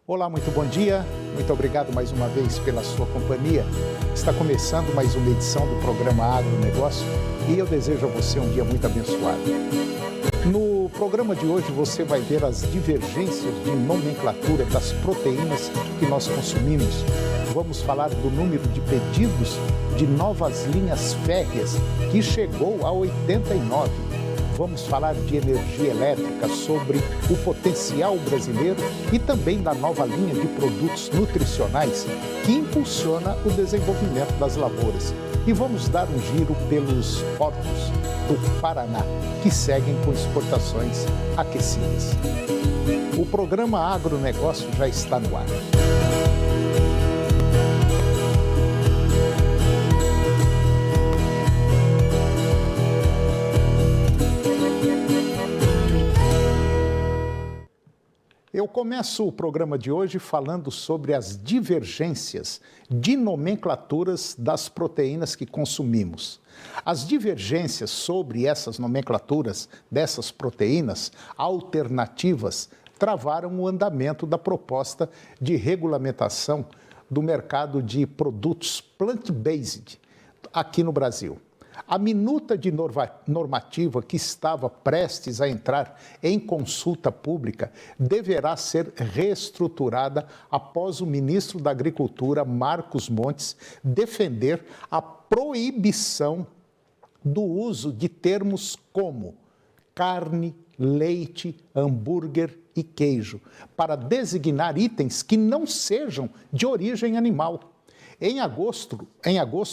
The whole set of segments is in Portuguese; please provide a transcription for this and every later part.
Olá, muito bom dia. Muito obrigado mais uma vez pela sua companhia. Está começando mais uma edição do programa Agronegócio e eu desejo a você um dia muito abençoado. No programa de hoje você vai ver as divergências de nomenclatura das proteínas que nós consumimos. Vamos falar do número de pedidos de novas linhas férreas que chegou a 89. Vamos falar de energia elétrica, sobre o potencial brasileiro e também da nova linha de produtos nutricionais que impulsiona o desenvolvimento das lavouras. E vamos dar um giro pelos portos do Paraná, que seguem com exportações aquecidas. O programa Agronegócio já está no ar. Eu começo o programa de hoje falando sobre as divergências de nomenclaturas das proteínas que consumimos. As divergências sobre essas nomenclaturas dessas proteínas alternativas travaram o andamento da proposta de regulamentação do mercado de produtos plant-based aqui no Brasil. A minuta de normativa que estava prestes a entrar em consulta pública deverá ser reestruturada após o ministro da Agricultura, Marcos Montes, defender a proibição do uso de termos como carne, leite, hambúrguer e queijo, para designar itens que não sejam de origem animal. Em agosto,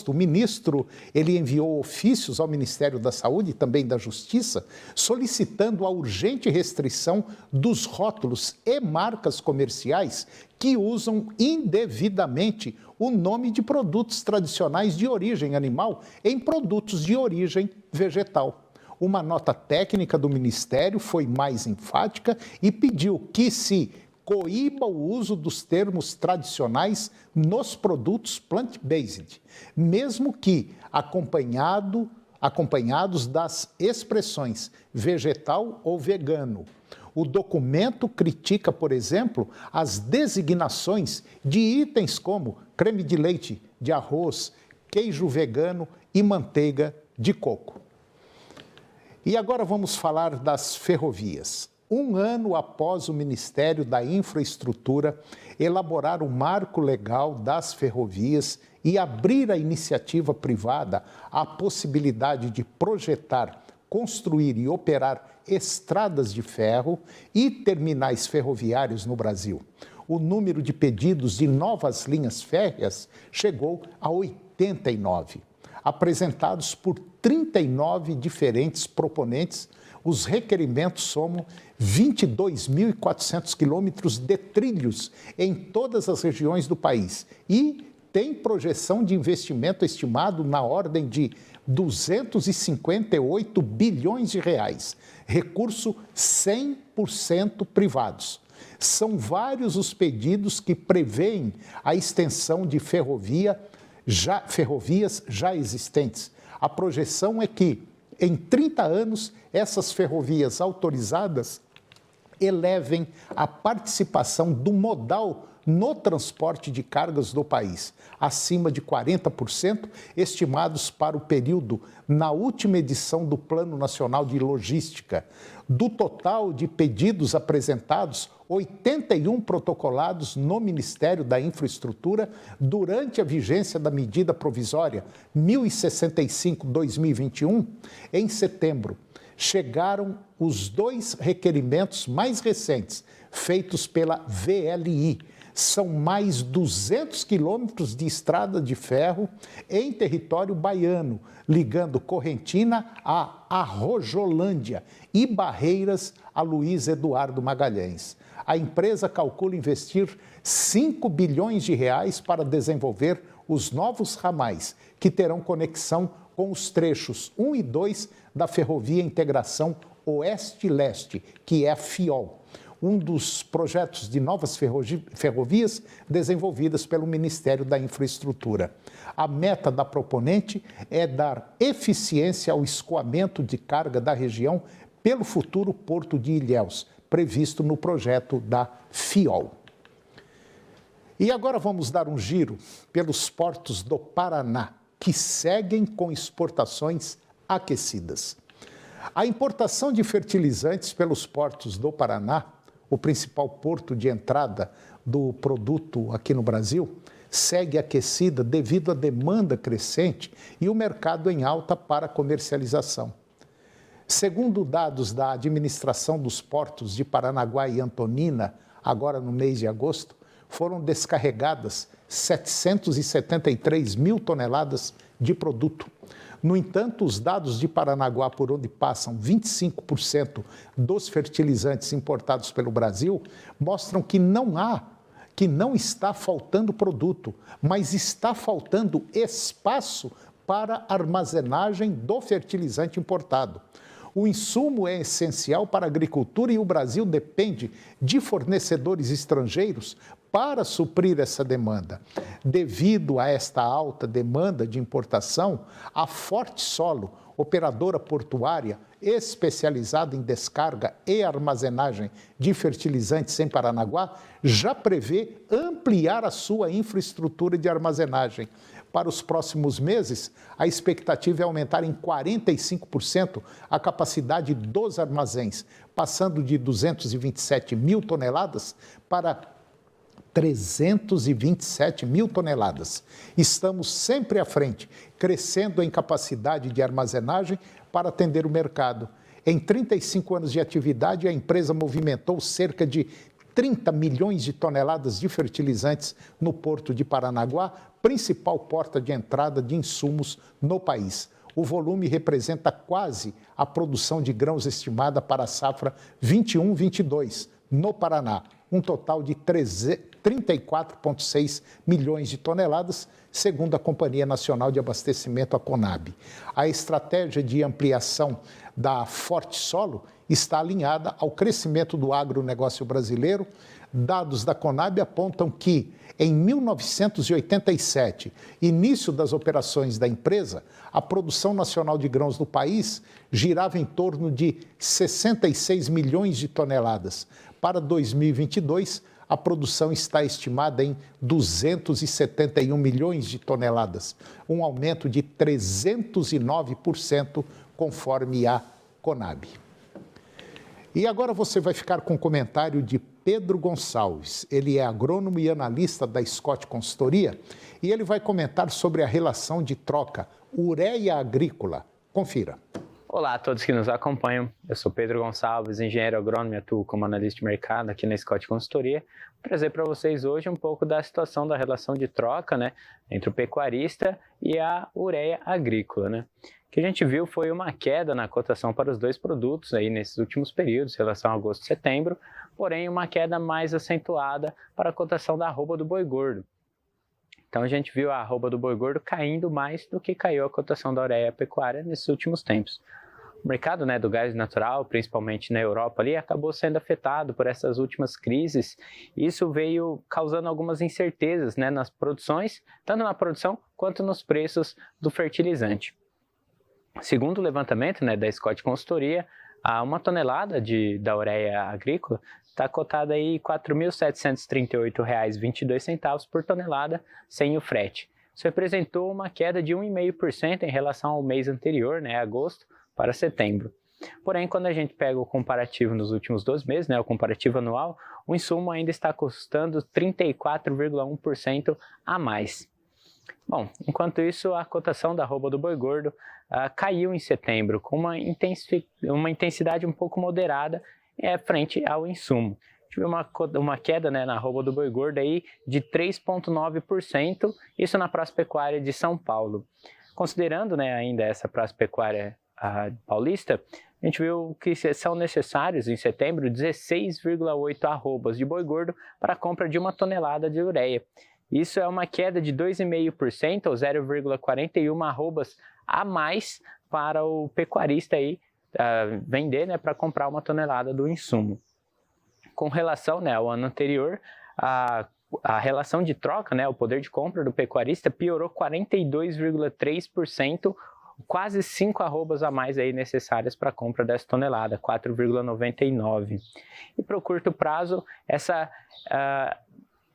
o ministro enviou ofícios ao Ministério da Saúde e também da Justiça, solicitando a urgente restrição dos rótulos e marcas comerciais que usam indevidamente o nome de produtos tradicionais de origem animal em produtos de origem vegetal. Uma nota técnica do Ministério foi mais enfática e pediu que se coíba o uso dos termos tradicionais nos produtos plant-based, mesmo que acompanhados das expressões vegetal ou vegano. O documento critica, por exemplo, as designações de itens como creme de leite, de arroz, queijo vegano e manteiga de coco. E agora vamos falar das ferrovias. Um ano após o Ministério da Infraestrutura elaborar o marco legal das ferrovias e abrir à iniciativa privada a possibilidade de projetar, construir e operar estradas de ferro e terminais ferroviários no Brasil, o número de pedidos de novas linhas férreas chegou a 89. Apresentados por 39 diferentes proponentes, os requerimentos somam 22.400 quilômetros de trilhos em todas as regiões do país e tem projeção de investimento estimado na ordem de 258 bilhões de reais, recurso 100% privados. São vários os pedidos que prevêem a extensão de ferrovias já existentes. A projeção é que, em 30 anos, essas ferrovias autorizadas elevem a participação do modal no transporte de cargas do país, acima de 40%, estimados para o período na última edição do Plano Nacional de Logística. Do total de pedidos apresentados, 81 protocolados no Ministério da Infraestrutura durante a vigência da medida provisória 1065/2021, em setembro. Chegaram os dois requerimentos mais recentes, feitos pela VLI. São mais 200 quilômetros de estrada de ferro em território baiano, ligando Correntina a Arrojolândia e Barreiras a Luiz Eduardo Magalhães. A empresa calcula investir 5 bilhões de reais para desenvolver os novos ramais, que terão conexão com os trechos 1 e 2 da Ferrovia Integração Oeste-Leste, que é a FIOL, um dos projetos de novas ferrovias desenvolvidas pelo Ministério da Infraestrutura. A meta da proponente é dar eficiência ao escoamento de carga da região pelo futuro Porto de Ilhéus, previsto no projeto da FIOL. E agora vamos dar um giro pelos portos do Paraná, que seguem com exportações aquecidas. A importação de fertilizantes pelos portos do Paraná, o principal porto de entrada do produto aqui no Brasil, segue aquecida devido à demanda crescente e o mercado em alta para comercialização. Segundo dados da administração dos portos de Paranaguá e Antonina, agora no mês de agosto, foram descarregadas 773 mil toneladas de produto. No entanto, os dados de Paranaguá, por onde passam 25% dos fertilizantes importados pelo Brasil, mostram que não está faltando produto, mas está faltando espaço para armazenagem do fertilizante importado. O insumo é essencial para a agricultura e o Brasil depende de fornecedores estrangeiros para suprir essa demanda. Devido a esta alta demanda de importação, a Forte Solo, operadora portuária especializada em descarga e armazenagem de fertilizantes em Paranaguá, já prevê ampliar a sua infraestrutura de armazenagem. Para os próximos meses, a expectativa é aumentar em 45% a capacidade dos armazéns, passando de 227 mil toneladas para 327 mil toneladas. Estamos sempre à frente, crescendo em capacidade de armazenagem para atender o mercado. Em 35 anos de atividade, a empresa movimentou cerca de 30 milhões de toneladas de fertilizantes no porto de Paranaguá, principal porta de entrada de insumos no país. O volume representa quase a produção de grãos estimada para a safra 21-22 no Paraná, um total de 34,6 milhões de toneladas, segundo a Companhia Nacional de Abastecimento, a Conab. A estratégia de ampliação da Forte Solo está alinhada ao crescimento do agronegócio brasileiro. Dados da Conab apontam que, em 1987, início das operações da empresa, a produção nacional de grãos do país girava em torno de 66 milhões de toneladas. Para 2022, a produção está estimada em 271 milhões de toneladas, um aumento de 309%, conforme a Conab. E agora você vai ficar com o comentário de Pedro Gonçalves. Ele é agrônomo e analista da Scott Consultoria e ele vai comentar sobre a relação de troca ureia agrícola. Confira. Olá a todos que nos acompanham. Eu sou Pedro Gonçalves, engenheiro agrônomo e atuo como analista de mercado aqui na Scott Consultoria. Vou trazer para vocês hoje um pouco da situação da relação de troca, entre o pecuarista e a ureia agrícola, O que a gente viu foi uma queda na cotação para os dois produtos aí nesses últimos períodos, em relação a agosto e setembro, porém uma queda mais acentuada para a cotação da arroba do boi gordo. Então a gente viu a arroba do boi gordo caindo mais do que caiu a cotação da ureia pecuária nesses últimos tempos. O mercado do gás natural, principalmente na Europa, acabou sendo afetado por essas últimas crises. Isso veio causando algumas incertezas nas produções, tanto na produção quanto nos preços do fertilizante. Segundo o levantamento da Scott Consultoria, uma tonelada da ureia agrícola está cotada aí R$ 4.738,22 por tonelada sem o frete. Isso representou uma queda de 1,5% em relação ao mês anterior, agosto, para setembro. Porém, quando a gente pega o comparativo nos últimos 12 meses, o comparativo anual, o insumo ainda está custando 34,1% a mais. Bom, enquanto isso, a cotação da arroba do boi gordo caiu em setembro com uma intensidade um pouco moderada frente ao insumo. Tive uma queda na arroba do boi gordo aí de 3,9%, isso na praça pecuária de São Paulo. Considerando ainda essa praça pecuária paulista, a gente viu que são necessários em setembro 16,8 arrobas de boi gordo para a compra de 1 tonelada de ureia. Isso é uma queda de 2,5% ou 0,41 arrobas a mais para o pecuarista vender para comprar 1 tonelada do insumo. Com relação ao ano anterior, a relação de troca, o poder de compra do pecuarista piorou 42,3%, quase 5 arrobas a mais necessárias para a compra dessa tonelada, 4,99. E para o curto prazo, essa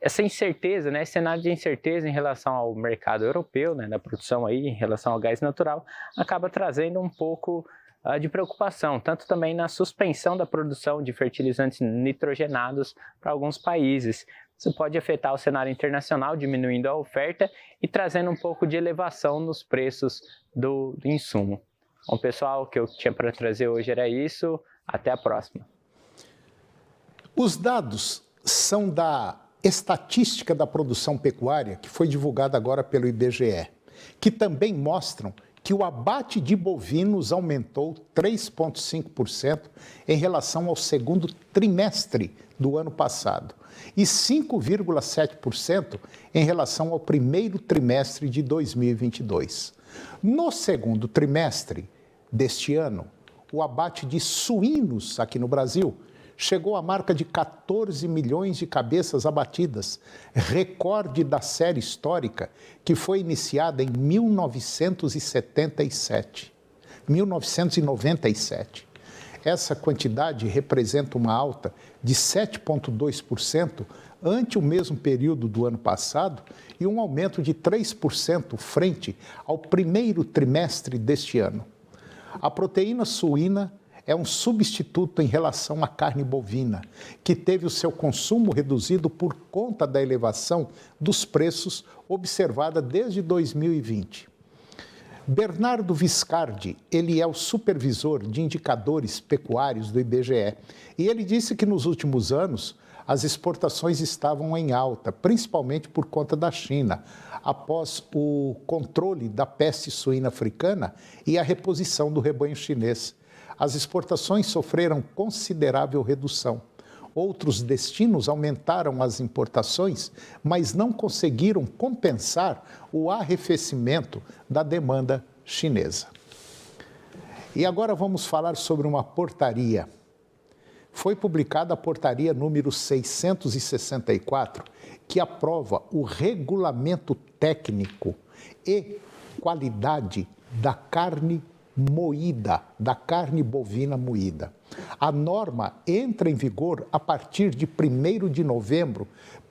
essa incerteza, né, esse cenário de incerteza em relação ao mercado europeu, né, da produção aí, em relação ao gás natural, acaba trazendo um pouco de preocupação, tanto também na suspensão da produção de fertilizantes nitrogenados para alguns países. Isso pode afetar o cenário internacional, diminuindo a oferta e trazendo um pouco de elevação nos preços do insumo. Bom, pessoal, o que eu tinha para trazer hoje era isso. Até a próxima. Os dados são da Estatística da Produção Pecuária, que foi divulgada agora pelo IBGE, que também mostram que o abate de bovinos aumentou 3,5% em relação ao segundo trimestre do ano passado e 5,7% em relação ao primeiro trimestre de 2022. No segundo trimestre deste ano, o abate de suínos aqui no Brasil chegou à marca de 14 milhões de cabeças abatidas, recorde da série histórica que foi iniciada em 1997. Essa quantidade representa uma alta de 7,2% ante o mesmo período do ano passado e um aumento de 3% frente ao primeiro trimestre deste ano. A proteína suína é um substituto em relação à carne bovina, que teve o seu consumo reduzido por conta da elevação dos preços observada desde 2020. Bernardo Viscardi, ele é o supervisor de indicadores pecuários do IBGE, e ele disse que nos últimos anos as exportações estavam em alta, principalmente por conta da China, após o controle da peste suína africana e a reposição do rebanho chinês. As exportações sofreram considerável redução. Outros destinos aumentaram as importações, mas não conseguiram compensar o arrefecimento da demanda chinesa. E agora vamos falar sobre uma portaria. Foi publicada a portaria número 664, que aprova o regulamento técnico e qualidade da carne moída, da carne bovina moída. A norma entra em vigor a partir de 1º de novembro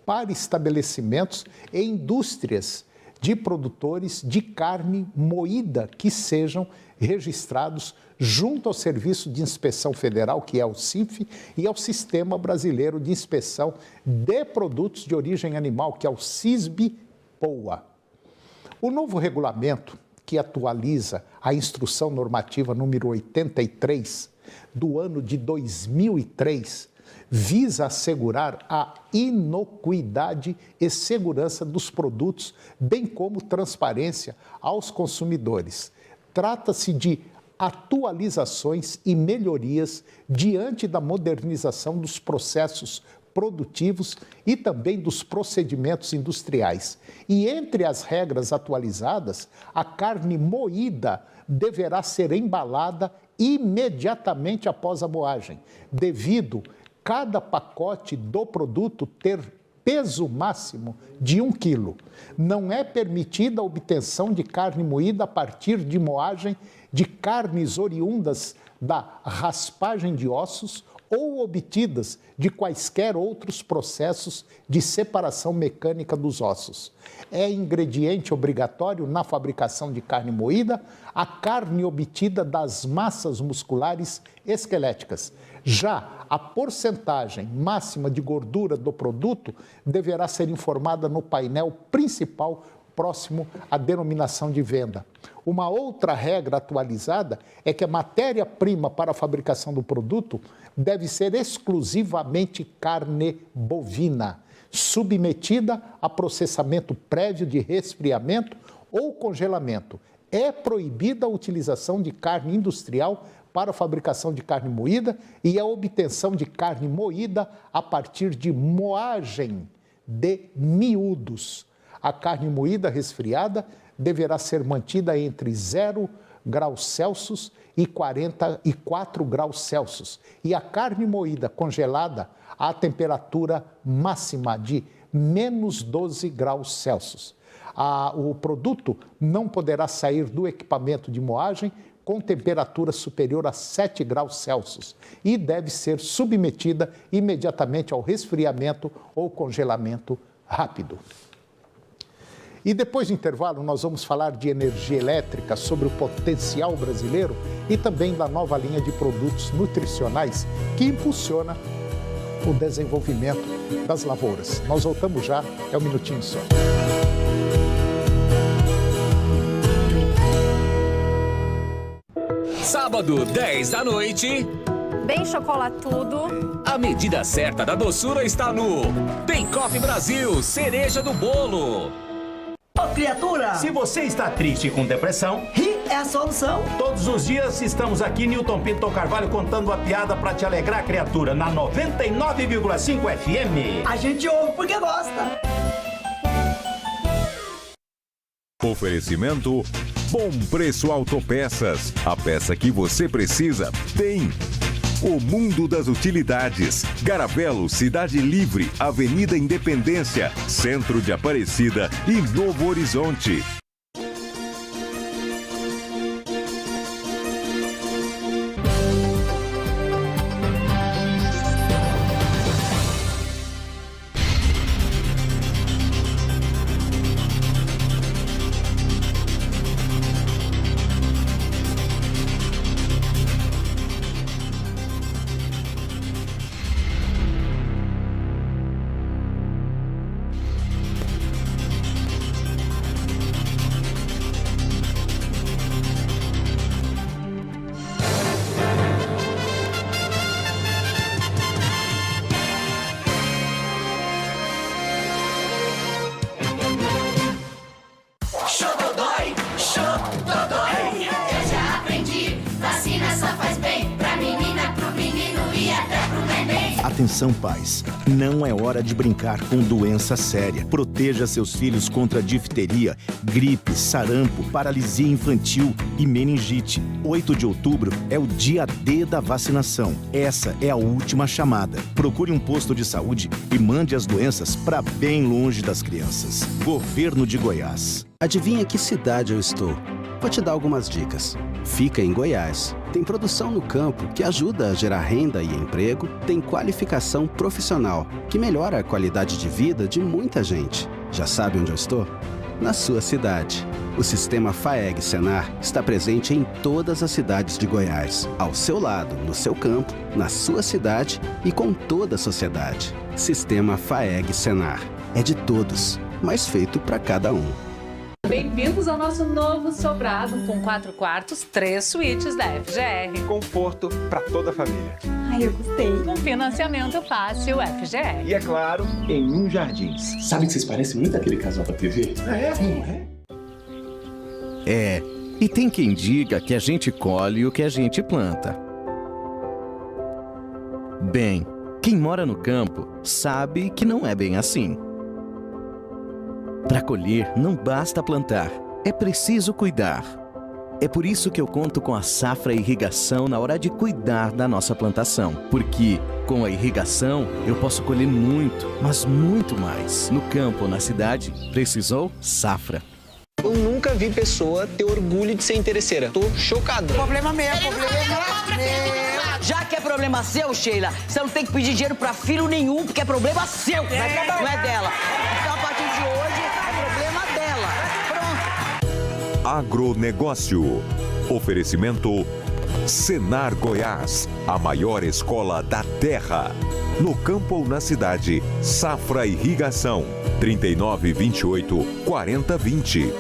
para estabelecimentos e indústrias de produtores de carne moída que sejam registrados junto ao Serviço de Inspeção Federal, que é o SINF, e ao Sistema Brasileiro de Inspeção de Produtos de Origem Animal, que é o SISB-POA. O novo regulamento, que atualiza a Instrução Normativa número 83 do ano de 2003, visa assegurar a inocuidade e segurança dos produtos, bem como transparência aos consumidores. Trata-se de atualizações e melhorias diante da modernização dos processos produtivos e também dos procedimentos industriais. E entre as regras atualizadas, a carne moída deverá ser embalada imediatamente após a moagem, devido cada pacote do produto ter peso máximo de 1 quilo. Não é permitida a obtenção de carne moída a partir de moagem de carnes oriundas da raspagem de ossos ou obtidas de quaisquer outros processos de separação mecânica dos ossos. É ingrediente obrigatório na fabricação de carne moída a carne obtida das massas musculares esqueléticas. Já a porcentagem máxima de gordura do produto deverá ser informada no painel principal próximo à denominação de venda. Uma outra regra atualizada é que a matéria-prima para a fabricação do produto deve ser exclusivamente carne bovina, submetida a processamento prévio de resfriamento ou congelamento. É proibida a utilização de carne industrial para a fabricação de carne moída e a obtenção de carne moída a partir de moagem de miúdos. A carne moída resfriada deverá ser mantida entre 0 graus Celsius e 44 graus Celsius. E a carne moída congelada a temperatura máxima de menos 12 graus Celsius. O produto não poderá sair do equipamento de moagem com temperatura superior a 7 graus Celsius e deve ser submetida imediatamente ao resfriamento ou congelamento rápido. E depois do intervalo, nós vamos falar de energia elétrica, sobre o potencial brasileiro e também da nova linha de produtos nutricionais que impulsiona o desenvolvimento das lavouras. Nós voltamos já, é um minutinho só. Sábado, 10 da noite. Bem chocolatudo. A medida certa da doçura está no Bake Off Brasil, cereja do bolo. Ô, criatura! Se você está triste e com depressão, Rir é a solução. todos os dias estamos aqui, Newton Pinto Carvalho, contando uma piada para te alegrar, criatura, na 99,5 FM. A gente ouve porque gosta. Oferecimento Bom Preço Autopeças. A peça que você precisa tem. O mundo das utilidades. Garabelo, Cidade Livre, Avenida Independência, Centro de Aparecida e Novo Horizonte. Atenção, pais. Não é hora de brincar com doença séria. Proteja seus filhos contra difteria, gripe, sarampo, paralisia infantil e meningite. 8 de outubro é o dia D da vacinação. Essa é a última chamada. Procure um posto de saúde e mande as doenças para bem longe das crianças. Governo de Goiás. Adivinha que cidade eu estou? Vou te dar algumas dicas. Fica em Goiás. Tem produção no campo que ajuda a gerar renda e emprego. Tem qualificação profissional que melhora a qualidade de vida de muita gente. Já sabe onde eu estou? Na sua cidade. O sistema FAEG Senar está presente em todas as cidades de Goiás. Ao seu lado, no seu campo, na sua cidade e com toda a sociedade. Sistema FAEG Senar. É de todos, mas feito para cada um. Bem-vindos ao nosso novo sobrado com 4 quartos, 3 suítes da FGR. Conforto para toda a família. Ai, eu gostei. Com financiamento fácil FGR. E é claro, em um Jardins. Sabe que vocês parecem muito aquele casal da TV? É, e tem quem diga que a gente colhe o que a gente planta. Bem, quem mora no campo sabe que não é bem assim. Para colher, não basta plantar, é preciso cuidar. É por isso que eu conto com a Safra Irrigação na hora de cuidar da nossa plantação. Porque, com a irrigação, eu posso colher muito, mas muito mais. No campo ou na cidade, precisou Safra. Eu nunca vi pessoa ter orgulho de ser interesseira. Tô chocado. Problema meu, problema meu. Já que é problema seu, Sheila, você não tem que pedir dinheiro pra filho nenhum, porque é problema seu, não é dela. Então, a partir de hoje, é problema dela. Pronto. Agronegócio. Oferecimento Senar Goiás, a maior escola da terra. No campo ou na cidade, Safra Irrigação. 3928 4020.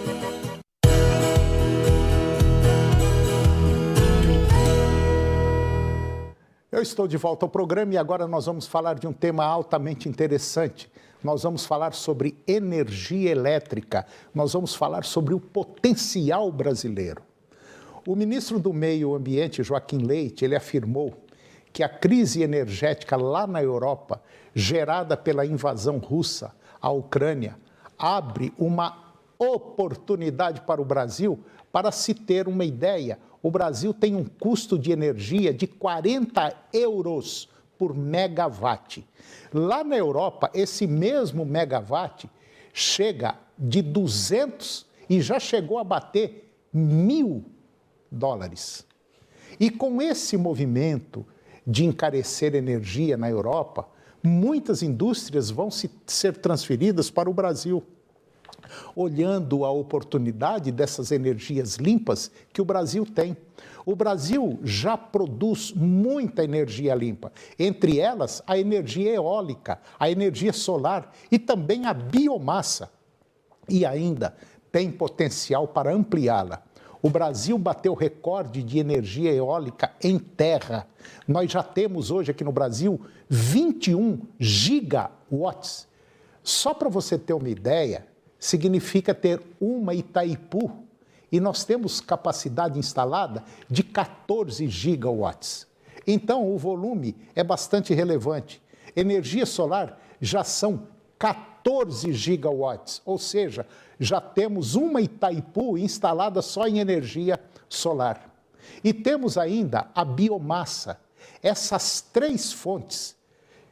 Eu estou de volta ao programa e agora nós vamos falar de um tema altamente interessante. Nós vamos falar sobre energia elétrica, nós vamos falar sobre o potencial brasileiro. O ministro do Meio Ambiente, Joaquim Leite, ele afirmou que a crise energética lá na Europa, gerada pela invasão russa à Ucrânia, abre uma oportunidade para o Brasil. Para se ter uma ideia, o Brasil tem um custo de energia de 40 euros por megawatt. Lá na Europa, esse mesmo megawatt chega de 200 e já chegou a bater $1.000. E com esse movimento de encarecer energia na Europa, muitas indústrias vão ser transferidas para o Brasil, olhando a oportunidade dessas energias limpas que o Brasil tem. O Brasil já produz muita energia limpa, entre elas a energia eólica, a energia solar e também a biomassa. E ainda tem potencial para ampliá-la. O Brasil bateu recorde de energia eólica em terra. Nós já temos hoje aqui no Brasil 21 gigawatts. Só para você ter uma ideia, significa ter uma Itaipu. E nós temos capacidade instalada de 14 gigawatts. Então, o volume é bastante relevante. Energia solar já são 14 gigawatts, ou seja, já temos uma Itaipu instalada só em energia solar. E temos ainda a biomassa. Essas 3 fontes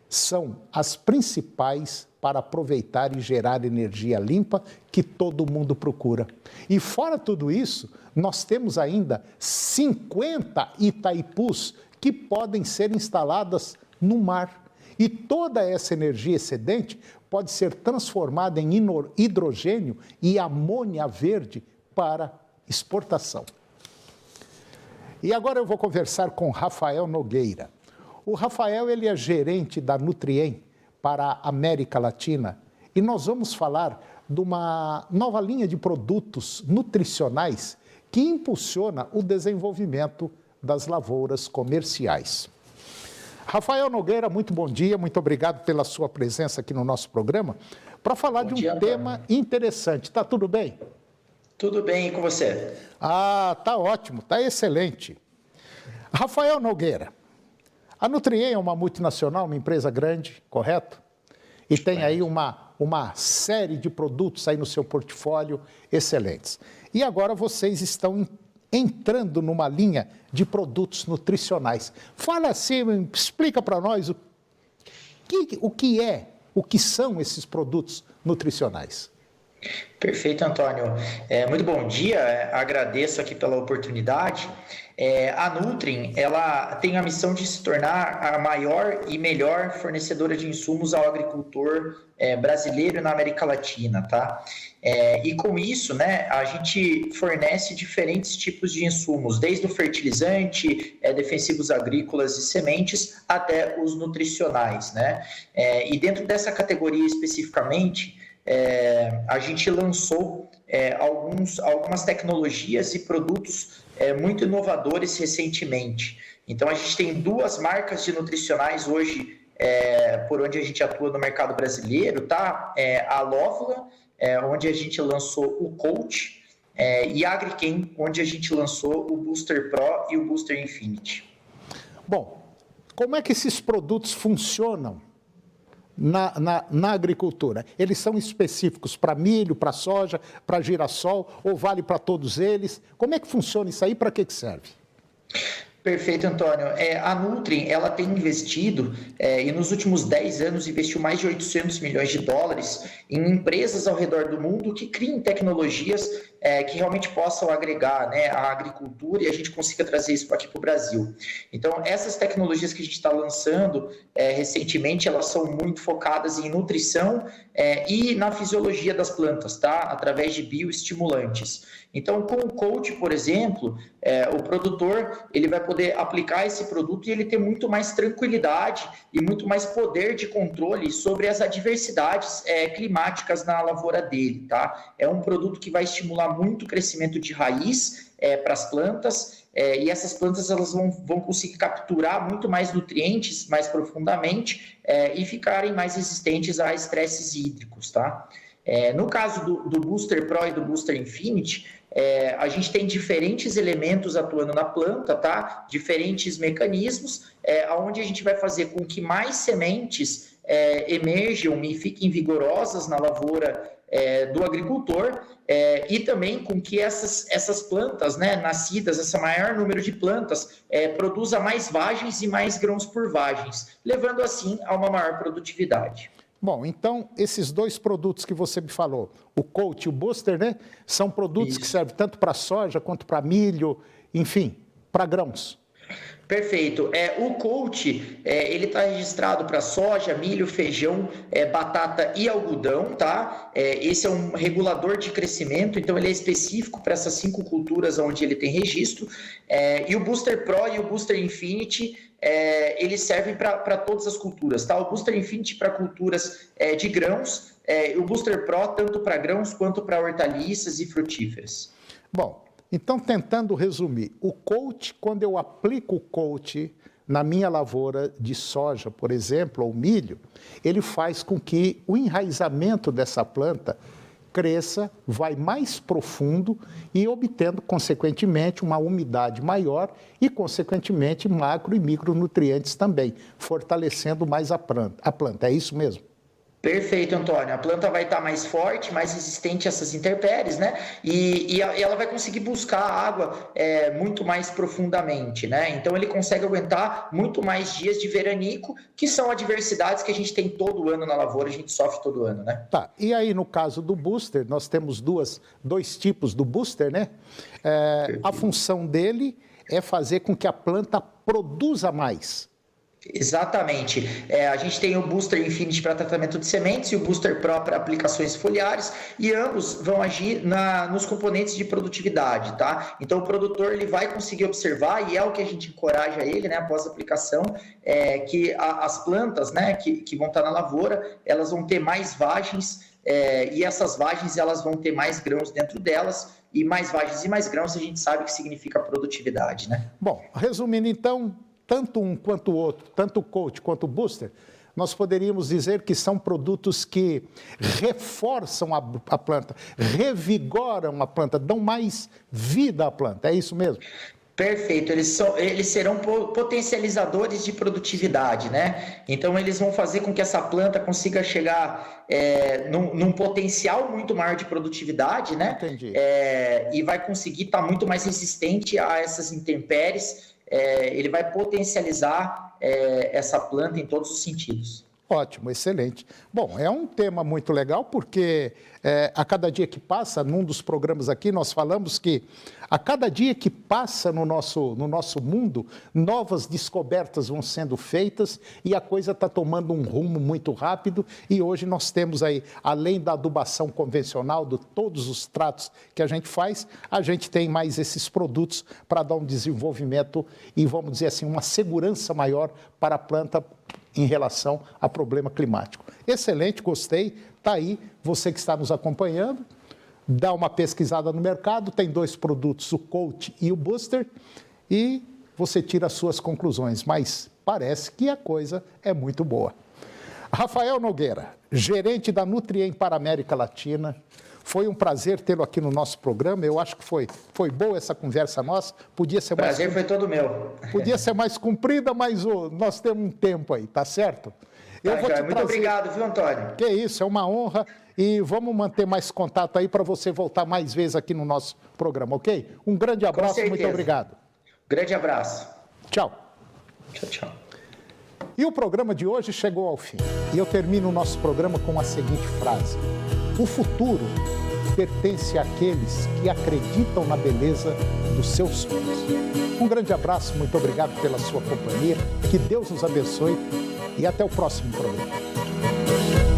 são as principais para aproveitar e gerar energia limpa que todo mundo procura. E fora tudo isso, nós temos ainda 50 Itaipus que podem ser instaladas no mar. E toda essa energia excedente pode ser transformada em hidrogênio e amônia verde para exportação. E agora eu vou conversar com Rafael Nogueira. O Rafael, ele é gerente da Nutrien para a América Latina e nós vamos falar de uma nova linha de produtos nutricionais que impulsiona o desenvolvimento das lavouras comerciais. Rafael Nogueira, muito bom dia, muito obrigado pela sua presença aqui no nosso programa para falar de um tema interessante. Tá tudo bem? Tudo bem, e com você? Ah, tá ótimo, tá excelente. Rafael Nogueira, a Nutrien é uma multinacional, uma empresa grande, correto? E tem aí uma série de produtos aí no seu portfólio excelentes. E agora vocês estão entrando numa linha de produtos nutricionais. Fala assim, explica para nós o que são esses produtos nutricionais. Perfeito, Antônio. Muito bom dia, agradeço aqui pela oportunidade. A Nutrien, ela tem a missão de se tornar a maior e melhor fornecedora de insumos ao agricultor brasileiro na América Latina, tá? E com isso, né, a gente fornece diferentes tipos de insumos, desde o fertilizante, defensivos agrícolas e sementes, até os nutricionais, né? E dentro dessa categoria especificamente, a gente lançou algumas tecnologias e produtos muito inovadores recentemente. Então, a gente tem 2 marcas de nutricionais hoje, por onde a gente atua no mercado brasileiro, tá? A Lóvula, onde a gente lançou o Coach, e a Agrichem, onde a gente lançou o Booster Pro e o Booster Infinity. Bom, como é que esses produtos funcionam na agricultura? Eles são específicos para milho, para soja, para girassol, ou vale para todos eles? Como é que funciona isso aí? Para que serve? Perfeito, Antônio. A Nutrien, ela tem investido, e nos últimos 10 anos investiu mais de 800 milhões de dólares em empresas ao redor do mundo que criem tecnologias que realmente possam agregar, né, a agricultura e a gente consiga trazer isso aqui para o Brasil. Então, essas tecnologias que a gente está lançando recentemente, elas são muito focadas em nutrição e na fisiologia das plantas, tá? Através de bioestimulantes. Então, com o Coach, por exemplo, o produtor ele vai poder aplicar esse produto e ele ter muito mais tranquilidade e muito mais poder de controle sobre as adversidades climáticas na lavoura dele, tá? É um produto que vai estimular muito o crescimento de raiz para as plantas, e essas plantas elas vão conseguir capturar muito mais nutrientes mais profundamente e ficarem mais resistentes a estresses hídricos, tá? No caso do Booster Pro e do Booster Infinity, a gente tem diferentes elementos atuando na planta, tá? Diferentes mecanismos, onde a gente vai fazer com que mais sementes emerjam e fiquem vigorosas na lavoura do agricultor, e também com que essas plantas, né, nascidas, esse maior número de plantas, produza mais vagens e mais grãos por vagens, levando assim a uma maior produtividade. Bom, então, esses 2 produtos que você me falou, o Coach e o Booster, né, são produtos que servem tanto para soja quanto para milho, enfim, para grãos. Perfeito. O coach, ele está registrado para soja, milho, feijão, batata e algodão, tá? Esse é um regulador de crescimento, então ele é específico para essas 5 culturas onde ele tem registro. E o Booster Pro e o Booster Infinity, eles servem para todas as culturas, tá? O Booster Infinity para culturas de grãos, e o Booster Pro tanto para grãos quanto para hortaliças e frutíferas. Bom, então, tentando resumir, o coach, quando eu aplico o coach na minha lavoura de soja, por exemplo, ou milho, ele faz com que o enraizamento dessa planta cresça, vai mais profundo e obtendo, consequentemente, uma umidade maior e, consequentemente, macro e micronutrientes também, fortalecendo mais a planta. É isso mesmo? Perfeito, Antônio. A planta vai estar mais forte, mais resistente a essas intempéries, né? E ela vai conseguir buscar a água muito mais profundamente, né? Então ele consegue aguentar muito mais dias de veranico, que são adversidades que a gente tem todo ano na lavoura, a gente sofre todo ano, né? Tá. E aí, no caso do booster, nós temos dois tipos do booster, né? A função dele é fazer com que a planta produza mais. Exatamente. A gente tem o Booster Infinity para tratamento de sementes e o Booster Pro para aplicações foliares, e ambos vão agir nos componentes de produtividade, tá? Então o produtor ele vai conseguir observar, e é o que a gente encoraja ele, né, após a aplicação, que as plantas, né, que vão estar na lavoura, elas vão ter mais vagens, e essas vagens elas vão ter mais grãos dentro delas, e mais vagens e mais grãos a gente sabe que significa produtividade, né? Bom, resumindo então, tanto um quanto o outro, tanto o coach quanto o booster, nós poderíamos dizer que são produtos que reforçam a planta, revigoram a planta, dão mais vida à planta, é isso mesmo? Perfeito, eles serão potencializadores de produtividade, né? Então eles vão fazer com que essa planta consiga chegar num potencial muito maior de produtividade, né? Entendi. E vai conseguir estar muito mais resistente a essas intempéries. Ele vai potencializar essa planta em todos os sentidos. Ótimo, excelente. Bom, é um tema muito legal porque a cada dia que passa, num dos programas aqui, nós falamos que a cada dia que passa no nosso mundo, novas descobertas vão sendo feitas e a coisa está tomando um rumo muito rápido, e hoje nós temos aí, além da adubação convencional, de todos os tratos que a gente faz, a gente tem mais esses produtos para dar um desenvolvimento e, vamos dizer assim, uma segurança maior para a planta em relação a problema climático. Excelente, gostei. Está aí, você que está nos acompanhando, dá uma pesquisada no mercado, tem 2 produtos, o Coach e o Booster, e você tira as suas conclusões, mas parece que a coisa é muito boa. Rafael Nogueira, gerente da Nutrien para a América Latina, foi um prazer tê-lo aqui no nosso programa. Eu acho que foi boa essa conversa nossa. Podia ser mais... Prazer foi todo meu. Podia ser mais comprida, mas nós temos um tempo aí, tá certo? Muito obrigado, viu, Antônio? Que isso, é uma honra. E vamos manter mais contato aí para você voltar mais vezes aqui no nosso programa, ok? Um grande abraço, muito obrigado. Grande abraço. Tchau. Tchau, tchau. E o programa de hoje chegou ao fim. E eu termino o nosso programa com a seguinte frase: o futuro pertence àqueles que acreditam na beleza dos seus sonhos. Um grande abraço, muito obrigado pela sua companhia, que Deus nos abençoe e até o próximo programa.